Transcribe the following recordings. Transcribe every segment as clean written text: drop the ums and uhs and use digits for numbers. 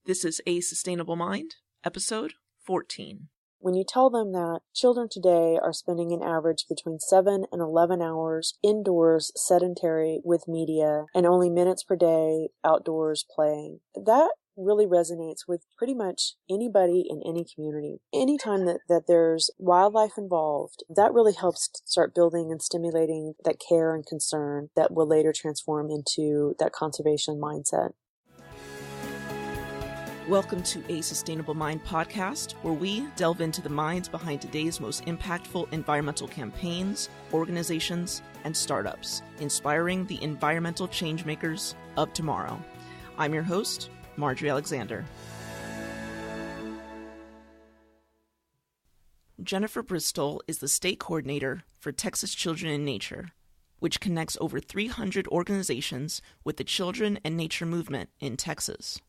This is A Sustainable Mind, episode 14. When you tell them that children today are spending an average between 7 and 11 hours indoors sedentary with media and only minutes per day outdoors playing, that really resonates with pretty much anybody in any community. Anytime that there's wildlife involved, that really helps start building and stimulating that care and concern that will later transform into that conservation mindset. Welcome to A Sustainable Mind podcast, where we delve into the minds behind today's most impactful environmental campaigns, organizations, and startups, inspiring the environmental changemakers of tomorrow. I'm your host, Marjorie Alexander. Jennifer Bristol is the state coordinator for Texas Children in Nature, which connects over 300 organizations with the children and nature movement in Texas.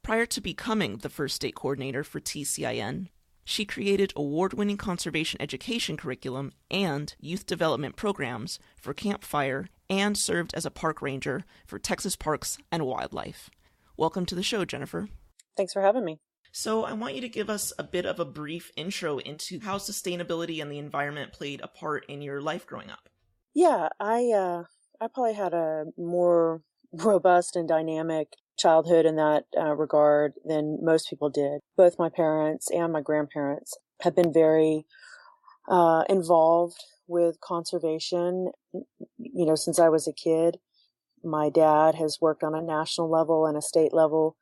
Prior to becoming the first state coordinator for TCiN, she created award-winning conservation education curriculum and youth development programs for Camp Fire and served as a park ranger for Texas Parks and Wildlife. Welcome to the show, Jennifer. Thanks for having me. So I want you to give us a bit of a brief intro into how sustainability and the environment played a part in your life growing up. Yeah, I probably had a more robust and dynamic childhood in that regard than most people did. Both my parents and my grandparents have been very involved with conservation, since I was a kid. My dad has worked on a national level and a state level,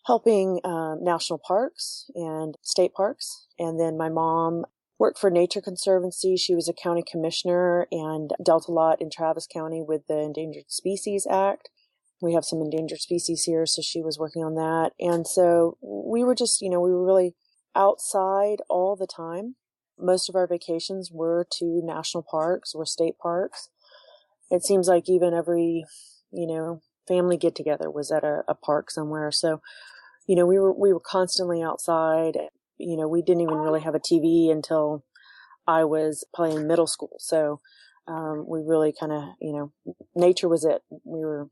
helping national parks and state parks. And then my mom worked for Nature Conservancy. She was a county commissioner and dealt a lot in Travis County with the Endangered Species Act. We have some endangered species here, so she was working on that. And so we were just, we were really outside all the time. Most of our vacations were to national parks or state parks. It seems like even every, family get together was at a park somewhere. So, we were constantly outside. We didn't even really have a TV until I was probably in middle school. So, we really kind of, nature was it. We were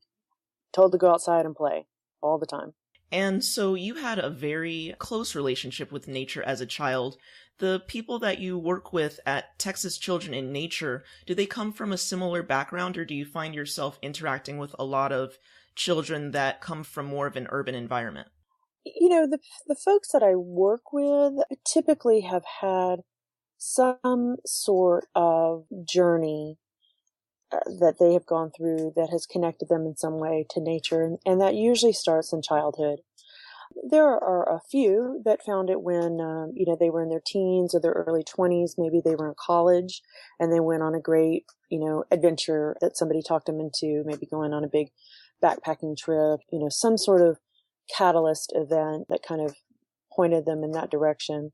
told to go outside and play all the time. And so you had a very close relationship with nature as a child. The people that you work with at Texas Children in Nature, do they come from a similar background, or do you find yourself interacting with a lot of children that come from more of an urban environment? The folks that I work with typically have had some sort of journey that they have gone through that has connected them in some way to nature, and that usually starts in childhood. There are a few that found it when, they were in their teens or their early 20s. Maybe they were in college and they went on a great, adventure that somebody talked them into, maybe going on a big backpacking trip, some sort of catalyst event that kind of pointed them in that direction.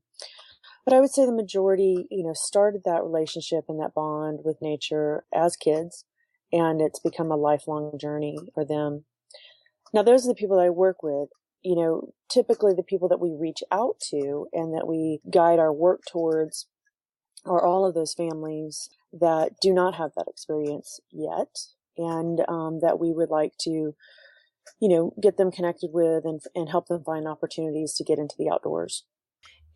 But I would say the majority, started that relationship and that bond with nature as kids, and it's become a lifelong journey for them. Now, those are the people that I work with. Typically the people that we reach out to and that we guide our work towards are all of those families that do not have that experience yet, and that we would like to, get them connected with and help them find opportunities to get into the outdoors.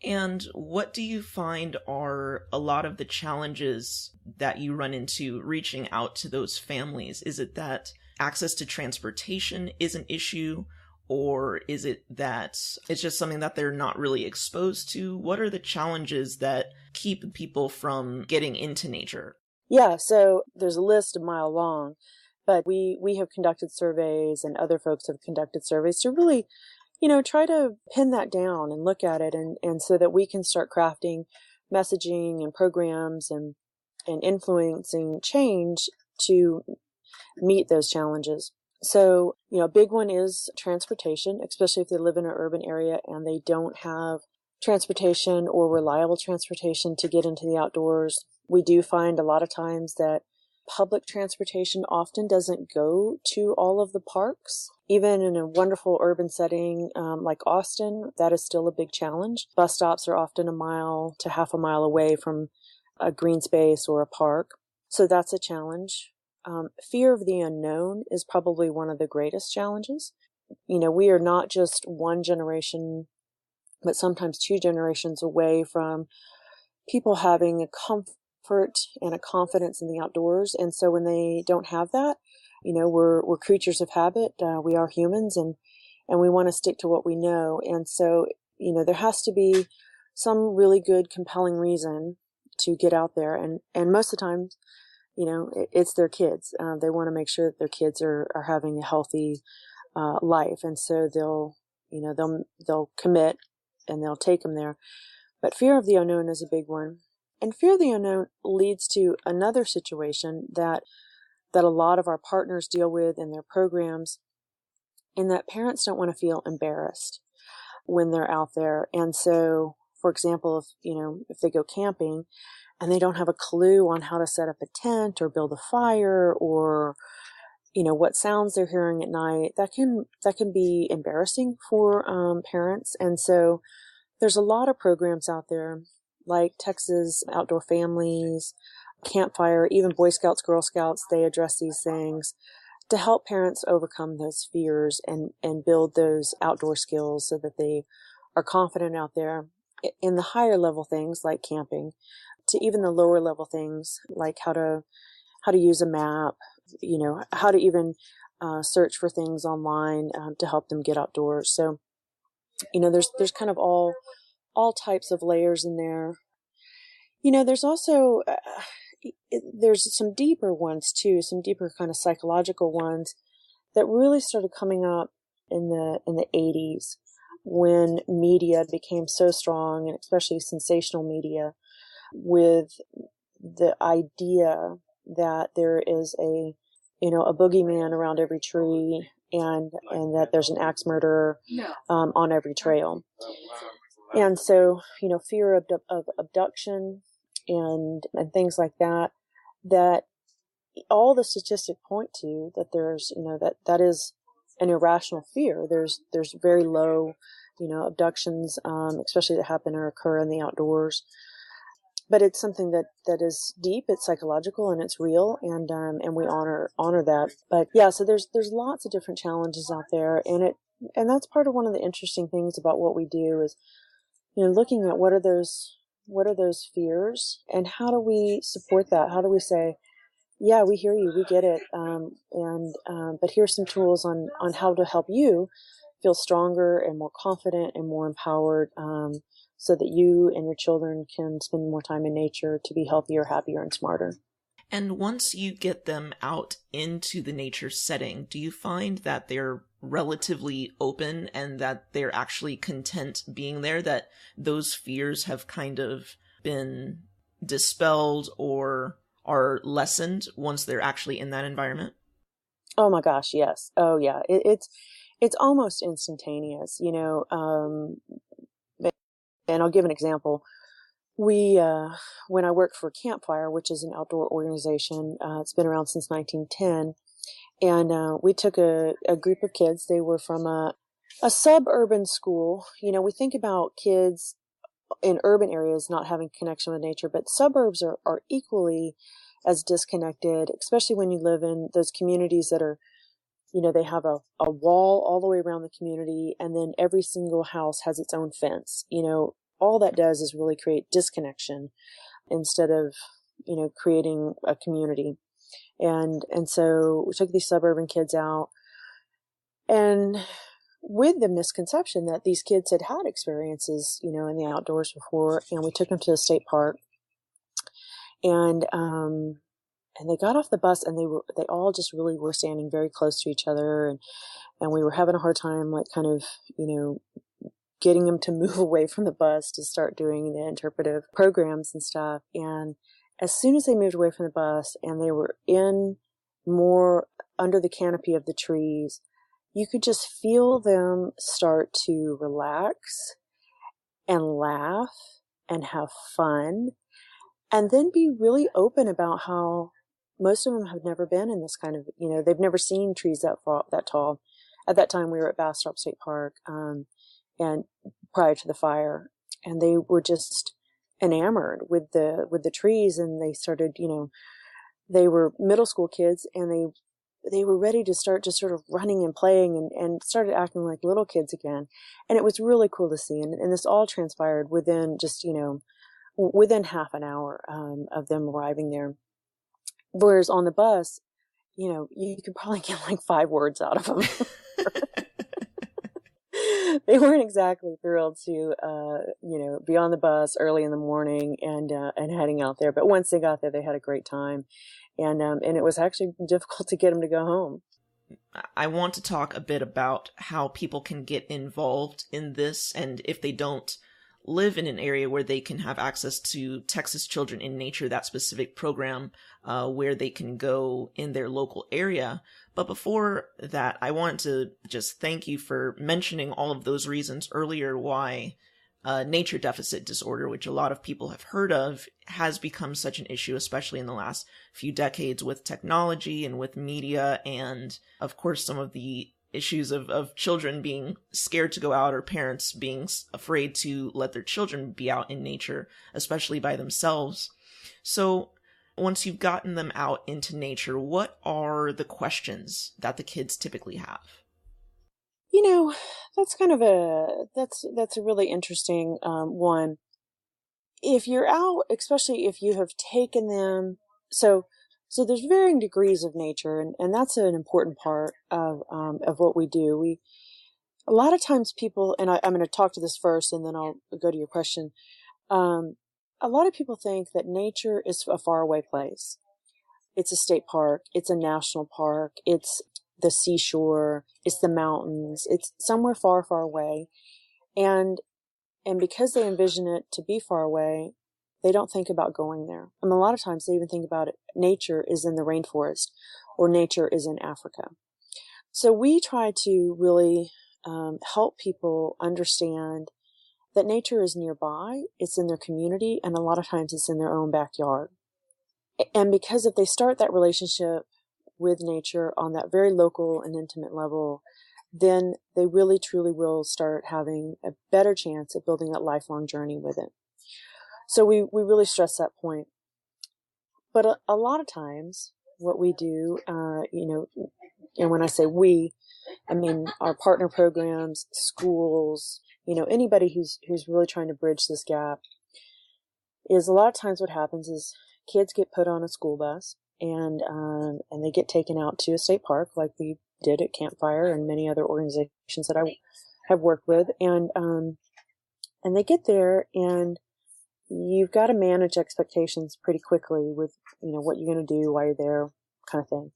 And what do you find are a lot of the challenges that you run into reaching out to those families? Is it that access to transportation is an issue, or is it that it's just something that they're not really exposed to? What are the challenges that keep people from getting into nature? Yeah, so there's a list a mile long, but we have conducted surveys and other folks have conducted surveys to really try to pin that down and look at it and so that we can start crafting messaging and programs and influencing change to meet those challenges. So, a big one is transportation, especially if they live in an urban area and they don't have transportation or reliable transportation to get into the outdoors. We do find a lot of times that public transportation often doesn't go to all of the parks. Even in a wonderful urban setting like Austin, that is still a big challenge. Bus stops are often a mile to half a mile away from a green space or a park. So that's a challenge. Fear of the unknown is probably one of the greatest challenges. we are not just one generation, but sometimes two generations away from people having a comfort and a confidence in the outdoors. And so when they don't have that, we're creatures of habit. We are humans, and we want to stick to what we know. And so, there has to be some really good, compelling reason to get out there. And most of the time, it's their kids. They want to make sure that their kids are having a healthy life. And so they'll commit and they'll take them there. But fear of the unknown is a big one. And fear of the unknown leads to another situation that a lot of our partners deal with in their programs, in that parents don't want to feel embarrassed when they're out there. And so, for example, if they go camping and they don't have a clue on how to set up a tent or build a fire, or what sounds they're hearing at night, that can be embarrassing for parents. And so there's a lot of programs out there like Texas Outdoor Families, Campfire, even Boy Scouts, Girl Scouts. They address these things to help parents overcome those fears and build those outdoor skills so that they are confident out there in the higher level things like camping, to even the lower level things like how to use a map, how to even search for things online to help them get outdoors. So, there's kind of all types of layers in there. There's also there's some deeper ones too, some deeper kind of psychological ones that really started coming up in the 80s, when media became so strong, and especially sensational media, with the idea that there is a boogeyman around every tree, and that there's an axe murderer on every trail. And so, fear of abduction and things like that all the statistics point to that there's, that is an irrational fear. There's very low, abductions, especially that happen or occur in the outdoors. But it's something that is deep, it's psychological, and it's real, and we honor that. But yeah, so there's lots of different challenges out there, and that's part of one of the interesting things about what we do is, looking at what are those fears, and how do we support that? How do we say, yeah, we hear you, we get it, but here's some tools on how to help you feel stronger and more confident and more empowered, so that you and your children can spend more time in nature to be healthier, happier, and smarter. And once you get them out into the nature setting, do you find that they're relatively open and that they're actually content being there, that those fears have kind of been dispelled or are lessened once they're actually in that environment? Oh my gosh, yes. Oh yeah. It's almost instantaneous, and I'll give an example. We, when I worked for Campfire, which is an outdoor organization, it's been around since 1910. And, we took a group of kids. They were from a suburban school. We think about kids in urban areas not having connection with nature, but suburbs are equally as disconnected, especially when you live in those communities that are, they have a wall all the way around the community, and then every single house has its own fence. All that does is really create disconnection instead of, creating a community. And so we took these suburban kids out, and with the misconception that these kids had had experiences, in the outdoors before, and we took them to the state park, and they got off the bus, and they all just really were standing very close to each other, and we were having a hard time, like, kind of, getting them to move away from the bus to start doing the interpretive programs and stuff. And as soon as they moved away from the bus and they were in more under the canopy of the trees, you could just feel them start to relax and laugh and have fun, and then be really open about how most of them have never been in this kind of, they've never seen trees that tall. At that time, we were at Bastrop State Park, and prior to the fire, and they were just enamored with the trees, and they started, they were middle school kids, and they were ready to start just sort of running and playing and started acting like little kids again. And it was really cool to see. And this all transpired within just, within half an hour of them arriving there. Whereas on the bus, you could probably get like 5 words out of them. They weren't exactly thrilled to, be on the bus early in the morning and heading out there. But once they got there, they had a great time. And it was actually difficult to get them to go home. I want to talk a bit about how people can get involved in this, and if they don't live in an area where they can have access to Texas Children in Nature, that specific program where they can go in their local area. But before that, I want to just thank you for mentioning all of those reasons earlier why nature deficit disorder, which a lot of people have heard of, has become such an issue, especially in the last few decades with technology and with media, and of course some of the issues of children being scared to go out or parents being afraid to let their children be out in nature, especially by themselves. So once you've gotten them out into nature, what are the questions that the kids typically have? That's kind of that's a really interesting one. If you're out, especially if you have taken them, so there's varying degrees of nature, and that's an important part of what we do. A lot of times people, and I'm going to talk to this first, and then I'll go to your question. A lot of people think that nature is a faraway place. It's a state park. It's a national park. It's the seashore. It's the mountains. It's somewhere far, far away. And because they envision it to be far away, they don't think about going there. A lot of times they even think about it. Nature is in the rainforest, or nature is in Africa. So we try to really help people understand that nature is nearby, it's in their community, and a lot of times it's in their own backyard. And because if they start that relationship with nature on that very local and intimate level, then they really truly will start having a better chance at building that lifelong journey with it. So we really stress that point. But a lot of times what we do, and when I say we, I mean our partner programs, schools, anybody who's really trying to bridge this gap, is a lot of times what happens is kids get put on a school bus and they get taken out to a state park like we did at Campfire and many other organizations that I have worked with, and they get there, and you've got to manage expectations pretty quickly with what you're going to do while you're there, kind of thing.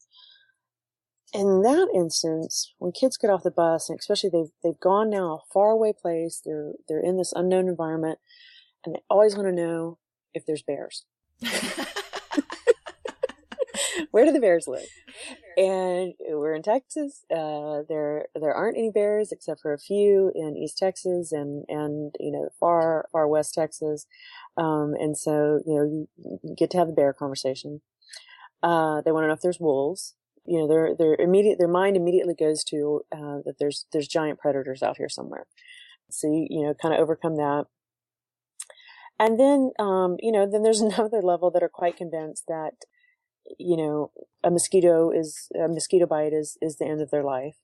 In that instance, when kids get off the bus, and especially they've gone now a faraway place, they're in this unknown environment, and they always want to know if there's bears. Where do the bears live? And we're in Texas. There aren't any bears except for a few in East Texas and far West Texas. And so you get to have the bear conversation. They want to know if there's wolves. Their mind immediately goes to that there's giant predators out here somewhere. So you kind of overcome that. And then then there's another level that are quite convinced that a mosquito bite is the end of their life.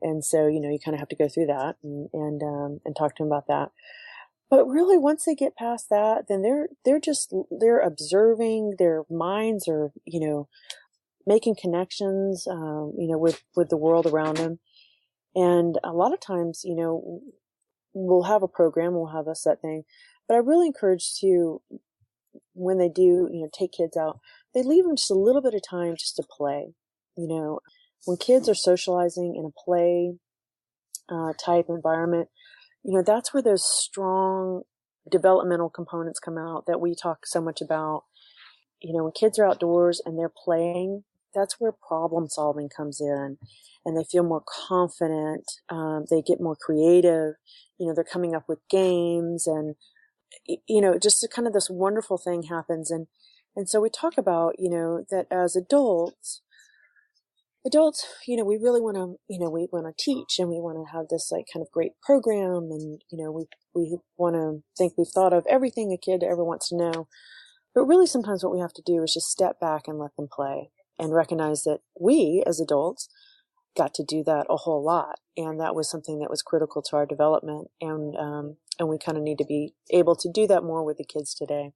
And so, you kind of have to go through that and talk to them about that. But really, once they get past that, then they're observing, their minds are, making connections, with the world around them. And a lot of times, we'll have a program, we'll have a set thing, but I really encourage to, when they do, take kids out, they leave them just a little bit of time just to play. When kids are socializing in a play type environment, that's where those strong developmental components come out that we talk so much about. When kids are outdoors and they're playing, that's where problem solving comes in, and they feel more confident. They get more creative. They're coming up with games, and just kind of this wonderful thing happens. And so we talk about, that as adults, we really want to, we want to teach, and we want to have this like kind of great program, and, we want to think we've thought of everything a kid ever wants to know. But really sometimes what we have to do is just step back and let them play and recognized that we as adults got to do that a whole lot. And that was something that was critical to our development. And we kind of need to be able to do that more with the kids today.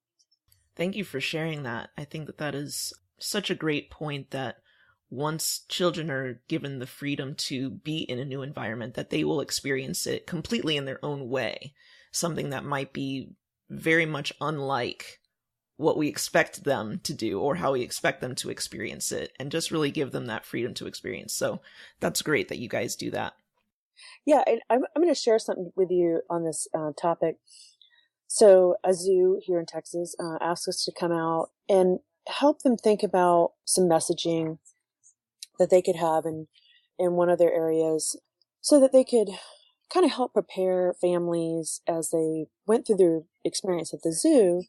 Thank you for sharing that. I think that that is such a great point, that once children are given the freedom to be in a new environment, that they will experience it completely in their own way, something that might be very much unlike what we expect them to do or how we expect them to experience it, and just really give them that freedom to experience. So that's great that you guys do that. Yeah, and I'm going to share something with you on this topic. So a zoo here in Texas asked us to come out and help them think about some messaging that they could have in one of their areas, so that they could kind of help prepare families as they went through their experience at the zoo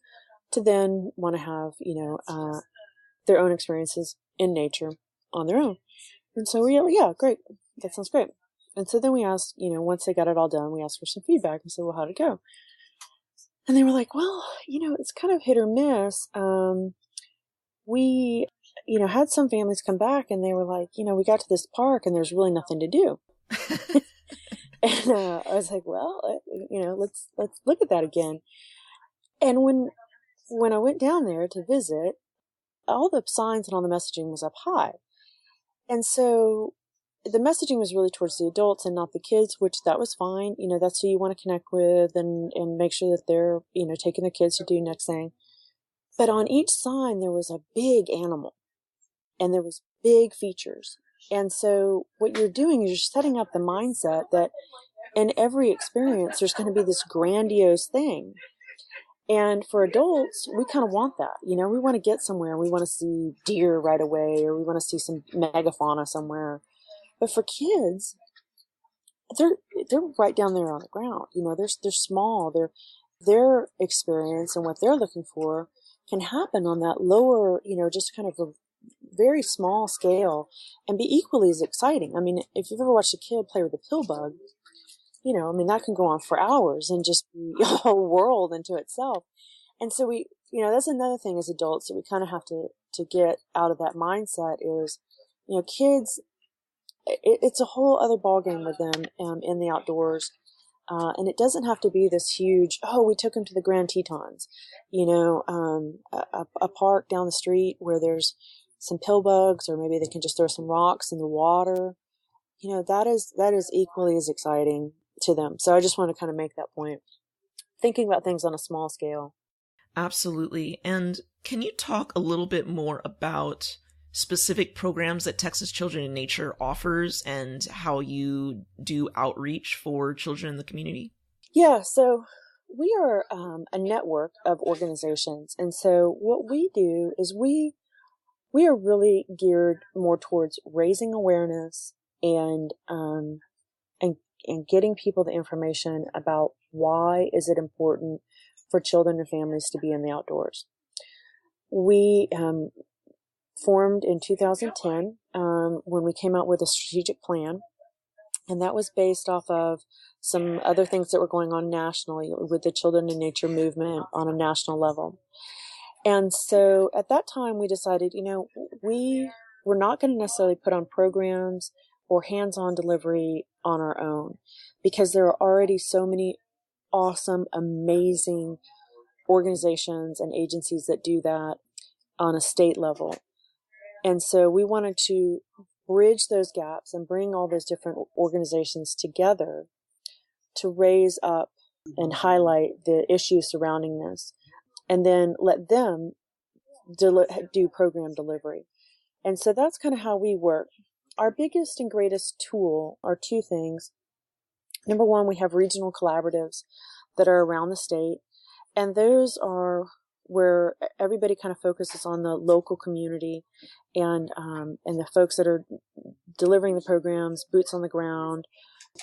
to then want to have, their own experiences in nature on their own. And so yeah, great. That sounds great. And so then we asked, once they got it all done, we asked for some feedback and said, well, how'd it go? And they were like, well, it's kind of hit or miss. We, had some families come back and they were like, we got to this park and there's really nothing to do. And I was like, well, let's look at that again. And when I went down there to visit, all the signs and all the messaging was up high. And so the messaging was really towards the adults and not the kids, which that was fine. That's who you want to connect with and make sure that they're, taking their kids to do next thing. But on each sign, there was a big animal and there was big features. And so what you're doing is you're setting up the mindset that in every experience, there's going to be this grandiose thing. And for adults, we kind of want that. We want to get somewhere. We want to see deer right away, or we want to see some megafauna somewhere. But for kids, they're right down there on the ground. They're small. Their experience and what they're looking for can happen on that lower, just kind of a very small scale and be equally as exciting. I mean, if you've ever watched a kid play with a pill bug, that can go on for hours and just be a whole world into itself. And so we, that's another thing as adults that we kind of have to get out of that mindset is, kids, it's a whole other ballgame with them in the outdoors. And it doesn't have to be this huge, we took them to the Grand Tetons, a park down the street where there's some pill bugs, or maybe they can just throw some rocks in the water. That is equally as exciting to them. So I just want to kind of make that point, thinking about things on a small scale. Absolutely. And can you talk a little bit more about specific programs that Texas Children in Nature offers and how you do outreach for children in the community? Yeah, so we are a network of organizations. And so what we do is we are really geared more towards raising awareness and getting people the information about why is it important for children and families to be in the outdoors. We formed in 2010 when we came out with a strategic plan, and that was based off of some other things that were going on nationally with the Children in Nature movement on a national level. And so at that time we decided, we were not going to necessarily put on programs or hands-on delivery on our own, because there are already so many awesome, amazing organizations and agencies that do that on a state level. And so we wanted to bridge those gaps and bring all those different organizations together to raise up and highlight the issues surrounding this, and then let them do program delivery. And so that's kind of how we work. Our biggest and greatest tool are two things. Number one, we have regional collaboratives that are around the state, and those are where everybody kind of focuses on the local community and the folks that are delivering the programs, boots on the ground,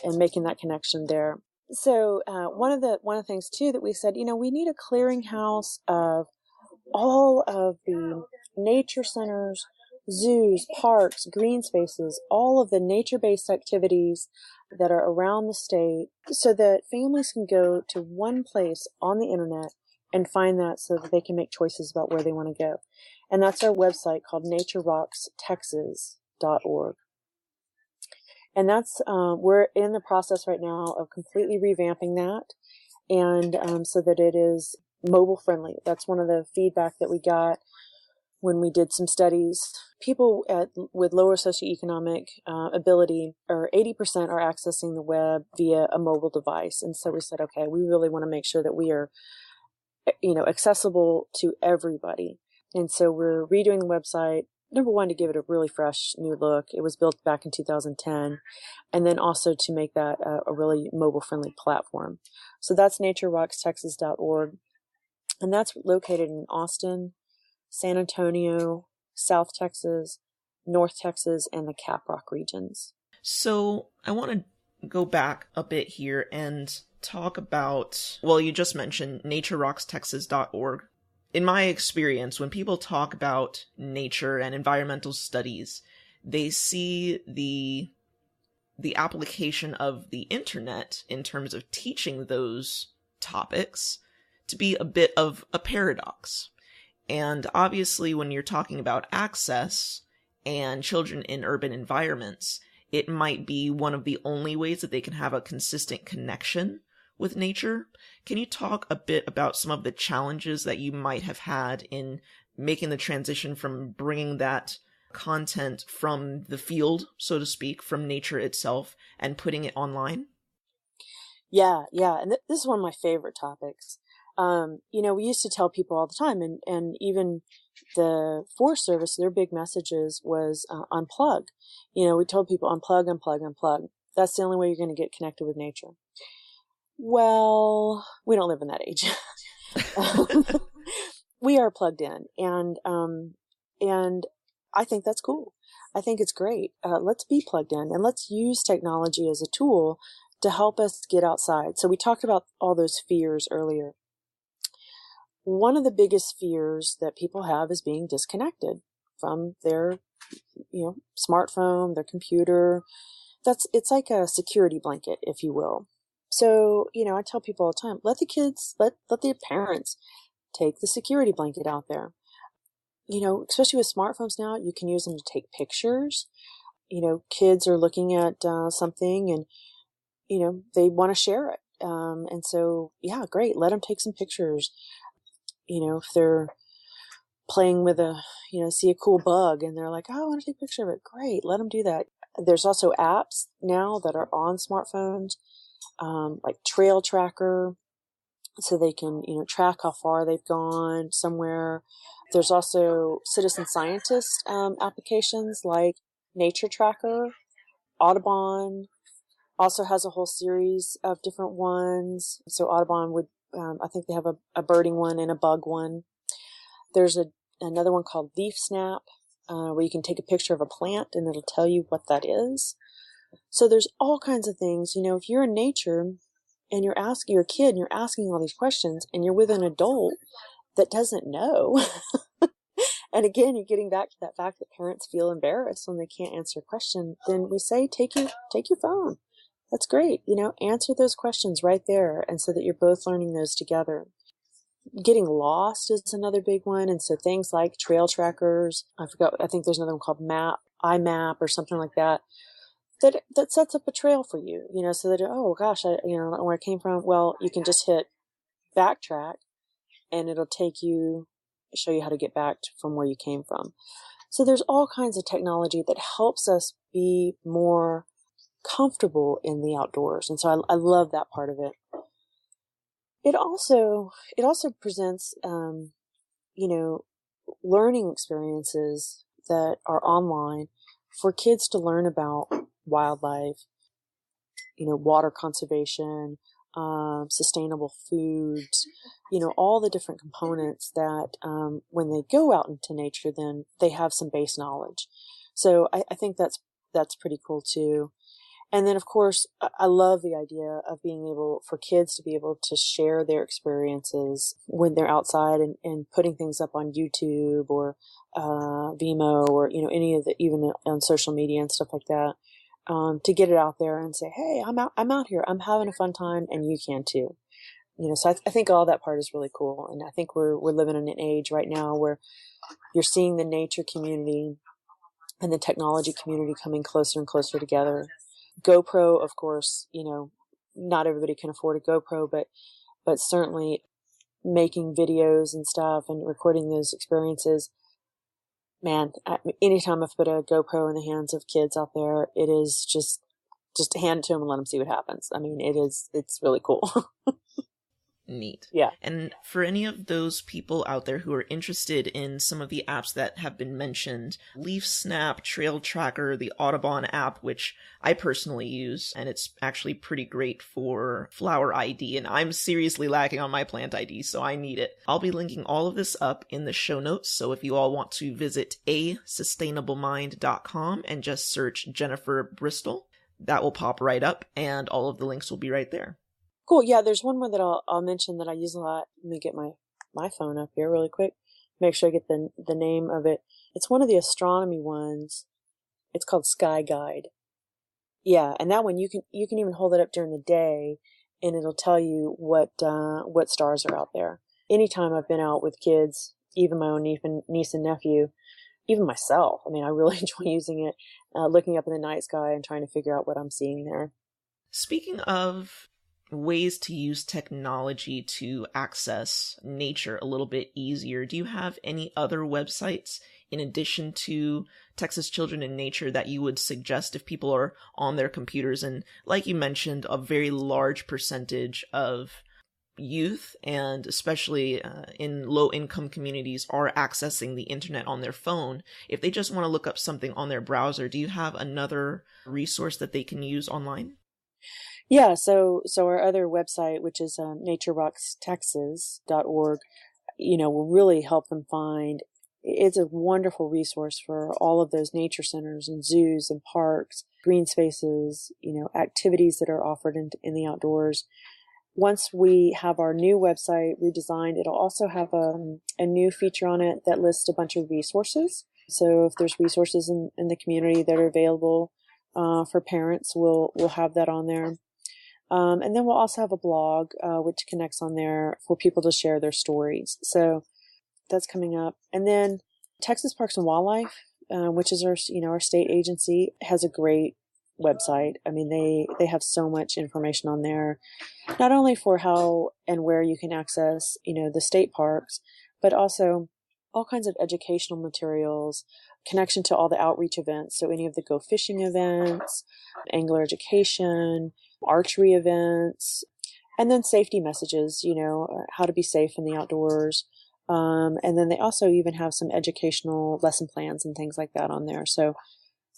and making that connection there. So one of the things too that we said, we need a clearinghouse of all of the nature centers, zoos, parks, green spaces, all of the nature-based activities that are around the state, so that families can go to one place on the internet and find that, so that they can make choices about where they want to go. And that's our website called naturerockstexas.org. And that's, we're in the process right now of completely revamping that, and so that it is mobile friendly. That's one of the feedback that we got when we did some studies. People with lower socioeconomic ability, or 80% are accessing the web via a mobile device. And so we said, okay, we really want to make sure that we are, accessible to everybody. And so we're redoing the website. Number one, to give it a really fresh new look. It was built back in 2010. And then also to make that a really mobile-friendly platform. So that's naturerockstexas.org. And that's located in Austin, San Antonio, South Texas, North Texas, and the Caprock regions. So I want to go back a bit here and talk about, well, you just mentioned naturerockstexas.org. In my experience, when people talk about nature and environmental studies, they see the application of the internet in terms of teaching those topics to be a bit of a paradox. And obviously, when you're talking about access and children in urban environments, it might be one of the only ways that they can have a consistent connection with nature. Can you talk a bit about some of the challenges that you might have had in making the transition from bringing that content from the field, so to speak, from nature itself, and putting it online? Yeah. And this is one of my favorite topics. We used to tell people all the time, and even the Forest Service, their big messages was unplug. We told people unplug. That's the only way you're going to get connected with nature. Well, we don't live in that age. We are plugged in, and I think that's cool. I think it's great. Let's be plugged in, and let's use technology as a tool to help us get outside. So we talked about all those fears earlier. One of the biggest fears that people have is being disconnected from their, smartphone, their computer. It's like a security blanket, if you will. So, I tell people all the time, let the kids, let the parents take the security blanket out there. Especially with smartphones now, you can use them to take pictures. Kids are looking at something and, they want to share it. And so, yeah, great. Let them take some pictures. If they're playing with see a cool bug and they're like, oh, I want to take a picture of it. Great. Let them do that. There's also apps now that are on smartphones, like Trail Tracker, so they can, track how far they've gone somewhere. There's also citizen scientist applications like Nature Tracker. Audubon also has a whole series of different ones. So Audubon would, I think they have a birding one and a bug one. There's another one called Leaf Snap, where you can take a picture of a plant and it'll tell you what that is. So there's all kinds of things. If you're in nature and you're a kid and you're asking all these questions and you're with an adult that doesn't know, and again, you're getting back to that fact that parents feel embarrassed when they can't answer a question, then we say, take your phone. That's great. Answer those questions right there. And so that you're both learning those together. Getting lost is another big one. And so things like trail trackers, I think there's another one called iMap or something like that. That sets up a trail for you, so that, oh gosh, I don't know where I came from. Well, you can just hit backtrack and it'll show you how to get back from where you came from. So there's all kinds of technology that helps us be more comfortable in the outdoors. And so I love that part of it. It also presents, learning experiences that are online for kids to learn about wildlife, water conservation, sustainable foods, all the different components that when they go out into nature, then they have some base knowledge. So I think that's pretty cool too. And then, of course, I love the idea of being able for kids to be able to share their experiences when they're outside and putting things up on YouTube or Vimeo or, any of the, even on social media and stuff like that, to get it out there and say, hey, I'm out here. I'm having a fun time and you can too. So I think all that part is really cool. And I think we're living in an age right now where you're seeing the nature community and the technology community coming closer and closer together. GoPro, of course, not everybody can afford a GoPro, but certainly making videos and stuff and recording those experiences. Man, anytime I've put a GoPro in the hands of kids out there, it is just hand it to them and let them see what happens. I mean, it's really cool. Neat. Yeah. And for any of those people out there who are interested in some of the apps that have been mentioned, Leaf Snap, Trail Tracker, the Audubon app, which I personally use, and it's actually pretty great for flower ID, and I'm seriously lacking on my plant ID, so I need it. I'll be linking all of this up in the show notes, so if you all want to visit asustainablemind.com and just search Jennifer Bristol, that will pop right up, and all of the links will be right there. Cool. Yeah, there's one more that I'll mention that I use a lot. Let me get my phone up here really quick. Make sure I get the name of it. It's one of the astronomy ones. It's called Sky Guide. Yeah, and that one you can even hold it up during the day, and it'll tell you what stars are out there. Anytime I've been out with kids, even my own niece and nephew, even myself, I mean, I really enjoy using it, looking up in the night sky and trying to figure out what I'm seeing there. Speaking of ways to use technology to access nature a little bit easier, do you have any other websites in addition to Texas Children in Nature that you would suggest if people are on their computers? And like you mentioned, a very large percentage of youth, and especially in low-income communities, are accessing the internet on their phone. If they just want to look up something on their browser, do you have another resource that they can use online? Yeah, so our other website, which is naturerockstexas.org, will really help them find. It's a wonderful resource for all of those nature centers and zoos and parks, green spaces, activities that are offered in the outdoors. Once we have our new website redesigned, it'll also have a new feature on it that lists a bunch of resources. So if there's resources in the community that are available for parents, we'll have that on there. And then we'll also have a blog, which connects on there for people to share their stories. So that's coming up. And then Texas Parks and Wildlife, which is our state agency, has a great website. I mean, they have so much information on there, not only for how and where you can access, the state parks, but also all kinds of educational materials, connection to all the outreach events. So any of the go fishing events, angler education, archery events, and then safety messages, how to be safe in the outdoors. And then they also even have some educational lesson plans and things like that on there. So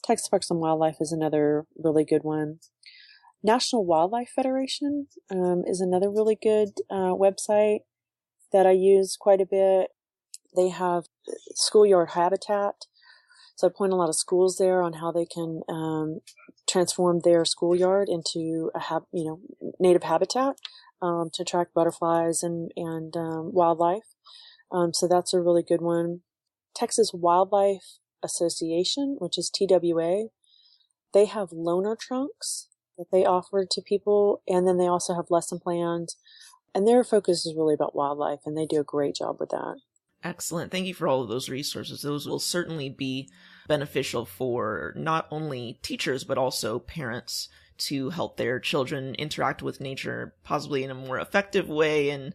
Texas Parks and Wildlife is another really good one. National Wildlife Federation is another really good website that I use quite a bit. They have schoolyard habitat. So I point a lot of schools there on how they can transform their schoolyard into a native habitat to attract butterflies and wildlife. So that's a really good one. Texas Wildlife Association, which is TWA, they have loaner trunks that they offer to people, and then they also have lesson plans, and their focus is really about wildlife, and they do a great job with that. Excellent. Thank you for all of those resources. Those will certainly be beneficial for not only teachers, but also parents to help their children interact with nature possibly in a more effective way and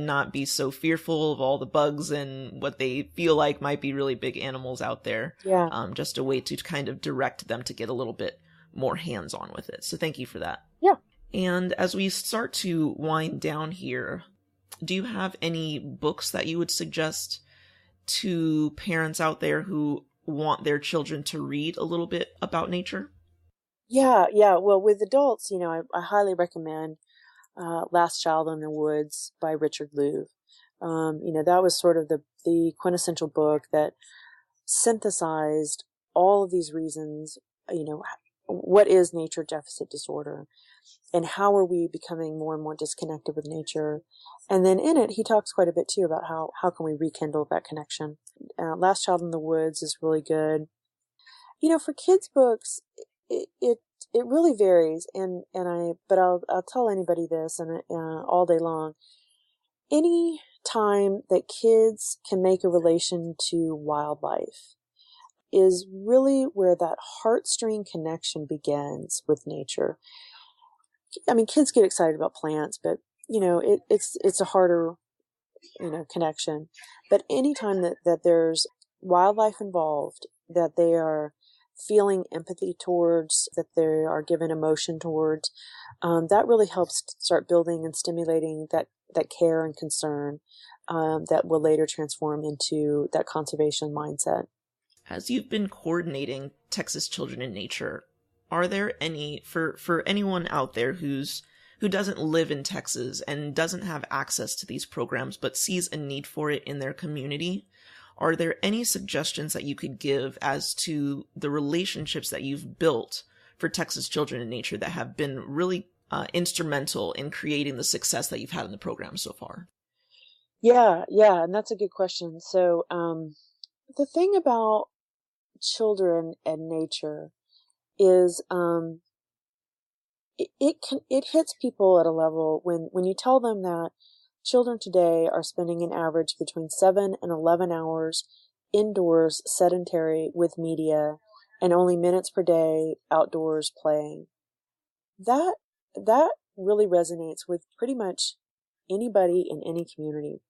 not be so fearful of all the bugs and what they feel like might be really big animals out there. Yeah. Just a way to kind of direct them to get a little bit more hands-on with it. So thank you for that. Yeah. And as we start to wind down here, do you have any books that you would suggest to parents out there who want their children to read a little bit about nature? Yeah. Well, with adults, I highly recommend Last Child in the Woods by Richard Louv. That was sort of the quintessential book that synthesized all of these reasons, what is nature deficit disorder and how are we becoming more and more disconnected with nature. And then in it, he talks quite a bit too about how can we rekindle that connection. Last Child in the Woods is really good. For kids books, it It really varies, but I'll tell anybody this, and all day long. Any time that kids can make a relation to wildlife is really where that heartstring connection begins with nature. I mean, kids get excited about plants, but it's a harder connection. But anytime that there's wildlife involved, that they are feeling empathy towards, that they are given emotion towards, that really helps start building and stimulating that care and concern that will later transform into that conservation mindset. As you've been coordinating Texas Children in Nature, are there any, for anyone out there who doesn't live in Texas and doesn't have access to these programs but sees a need for it in their community, are there any suggestions that you could give as to the relationships that you've built for Texas Children in Nature that have been really instrumental in creating the success that you've had in the program so far? Yeah, and that's a good question. So the thing about children and nature is it hits people at a level when you tell them that children today are spending an average between 7 and 11 hours indoors, sedentary with media, and only minutes per day outdoors playing. That really resonates with pretty much anybody in any community.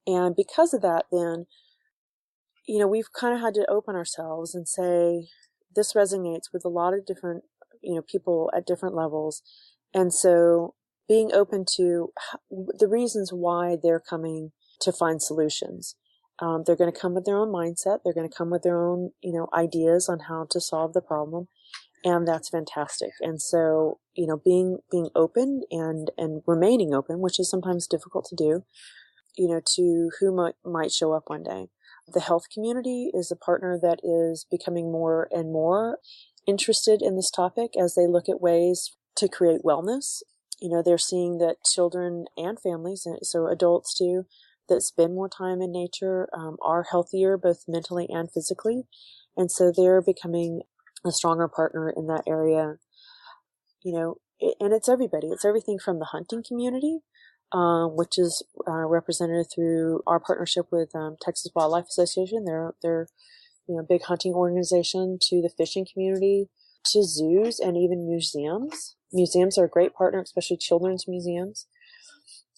And because of that, then, we've kind of had to open ourselves and say, this resonates with a lot of different, people at different levels. And so being open to the reasons why they're coming to find solutions. They're going to come with their own mindset. They're going to come with their own, ideas on how to solve the problem. And that's fantastic. And so, being open and remaining open, which is sometimes difficult to do, to who might show up one day. The health community is a partner that is becoming more and more interested in this topic as they look at ways to create wellness. They're seeing that children and families, so adults too, that spend more time in nature are healthier both mentally and physically. And so they're becoming a stronger partner in that area. And it's everybody. It's everything from the hunting community, which is represented through our partnership with Texas Wildlife Association. They're a big hunting organization, to the fishing community, to zoos, and even museums. Museums are a great partner, especially children's museums.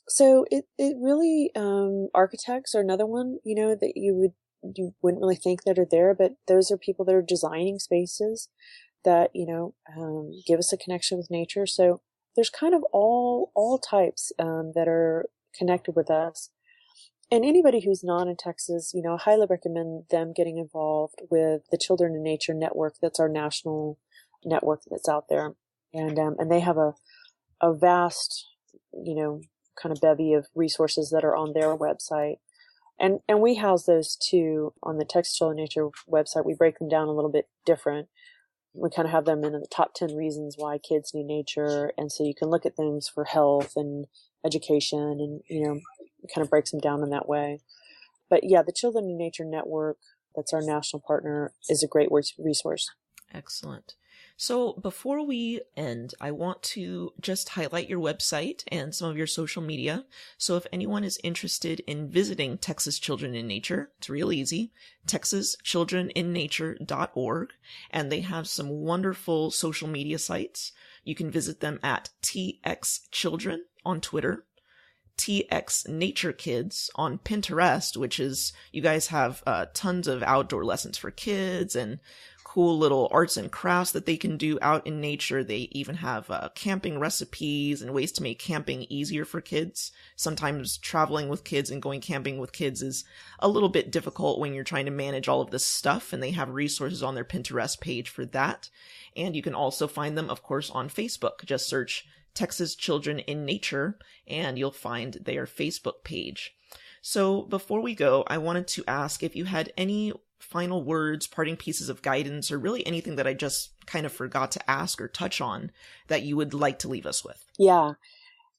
So it really, architects are another one, that you wouldn't really think that are there, but those are people that are designing spaces that, give us a connection with nature. So there's kind of all types that are connected with us. And anybody who's not in Texas, I highly recommend them getting involved with the Children in Nature Network. That's our national network that's out there. And they have a vast, kind of bevy of resources that are on their website. And we house those too on the Texas Children in Nature website. We break them down a little bit different. We kind of have them in the top 10 reasons why kids need nature. And so you can look at things for health and education, and, it kind of breaks them down in that way. But yeah, the Children in Nature Network, that's our national partner, is a great resource. Excellent. So before we end, I want to just highlight your website and some of your social media. So if anyone is interested in visiting Texas Children in Nature, it's real easy, texaschildreninnature.org, and they have some wonderful social media sites. You can visit them at TX Children on Twitter, TX Nature Kids on Pinterest, which is, you guys have tons of outdoor lessons for kids and cool little arts and crafts that they can do out in nature. They even have camping recipes and ways to make camping easier for kids. Sometimes traveling with kids and going camping with kids is a little bit difficult when you're trying to manage all of this stuff, and they have resources on their Pinterest page for that. And you can also find them, of course, on Facebook. Just search Texas Children in Nature, and you'll find their Facebook page. So before we go, I wanted to ask if you had any final words, parting pieces of guidance, or really anything that I just kind of forgot to ask or touch on that you would like to leave us with. Yeah.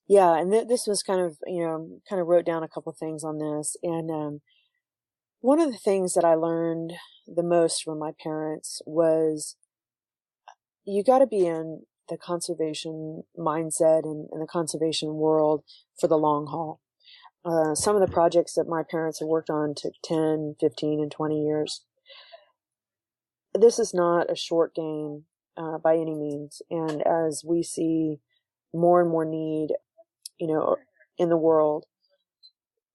And this was kind of wrote down a couple things on this. And one of the things that I learned the most from my parents was, you got to be in the conservation mindset and the conservation world for the long haul. Some of the projects that my parents have worked on took 10, 15, and 20 years. This is not a short game by any means. And as we see more and more need, in the world,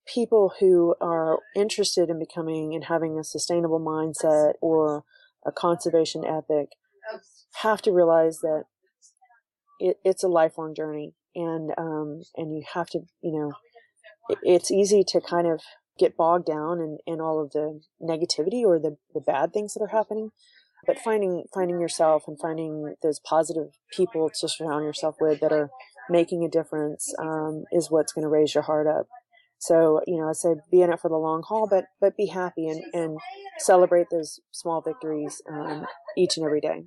people who are interested in becoming and having a sustainable mindset or a conservation ethic have to realize that it's a lifelong journey, and you have to, it's easy to kind of get bogged down in all of the negativity or the bad things that are happening. But finding yourself and finding those positive people to surround yourself with that are making a difference is what's going to raise your heart up. So, I say be in it for the long haul, but be happy and celebrate those small victories each and every day.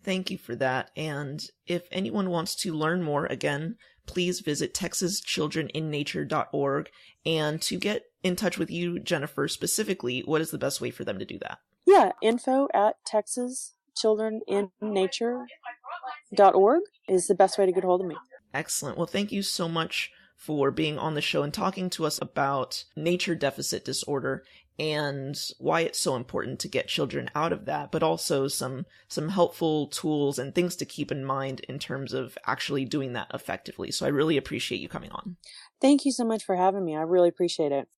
Thank you for that. And if anyone wants to learn more, again, please visit texaschildreninnature.org. And to get in touch with you, Jennifer, specifically, what is the best way for them to do that? Yeah, info@texaschildreninnature.org is the best way to get a hold of me. Excellent. Well, thank you so much for being on the show and talking to us about nature deficit disorder and why it's so important to get children out of that, but also some helpful tools and things to keep in mind in terms of actually doing that effectively. So I really appreciate you coming on. Thank you so much for having me. I really appreciate it.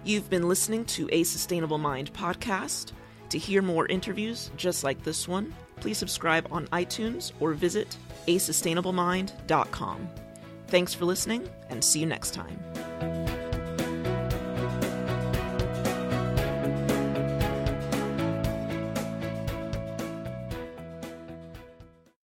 You've been listening to A Sustainable Mind podcast. To hear more interviews just like this one, please subscribe on iTunes or visit asustainablemind.com. Thanks for listening, and see you next time.